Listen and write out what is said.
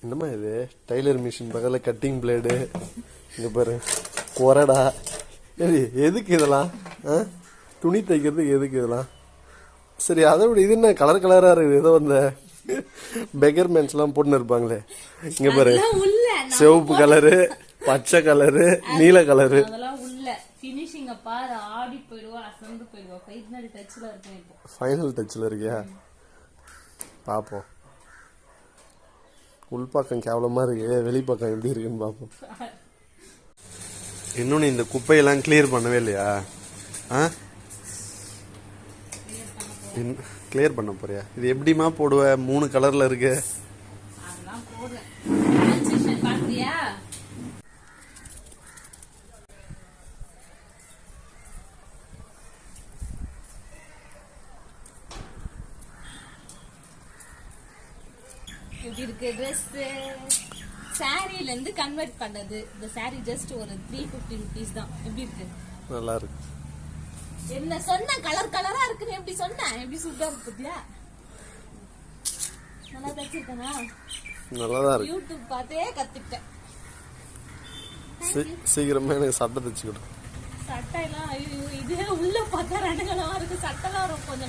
என்னம்மா இது tailor machine பக்கத்தில் கட்டிங் பிளேடு இங்கே பாரு கொரடா எதுக்கு இதெல்லாம் துணி தைக்கிறதுக்கு எதுக்கு இதெல்லாம் சரி அதை விட இது என்ன கலர் கலராக இருக்குது ஏதோ அந்த பெகர் மேன்ஸ்லாம் போட்டுன்னு இருப்பாங்களே இங்கே பாரு சிவப்பு கலரு பச்சை கலரு நீல கலரு ஃபைனல் டச்சில் இருக்கியா பார்ப்போம் உள்பக்கம் கேவலமாக இருக்கு வெளிப்பக்கம் எப்படி இருக்குன்னு பார்ப்போம் இன்னும் நீ இந்த குப்பையெல்லாம் கிளியர் பண்ணவே இல்லையா கிளியர் பண்ண போறியா இது எப்படிமா போடுவ 3 கலர்ல இருக்கு எப்படி இருக்கு ட்ரெஸ் சாரில இருந்து கன்வெர்ட் பண்ணது இந்த சாரி ஜஸ்ட் ஒரு 350 rupees தான் எப்படி இருக்கு நல்லா இருக்கு என்ன சொன்ன கலர் கலரா இருக்குன்னு எப்படி சொன்ன எப்படி சூப்பரா இருக்கு பத்தியா நல்லா தச்சிருக்கனா நல்லா தான் இருக்கு யூடியூப் பார்த்தே கத்துக்கிட்டேன் சீக்கிரமா எனக்கு சட்டை தச்சு கொடு சட்டை எல்லாம் ஐயோ இது உள்ள பார்த்தா ரெண்டு கலரா இருக்கு சட்டை எல்லாம் கொஞ்சம்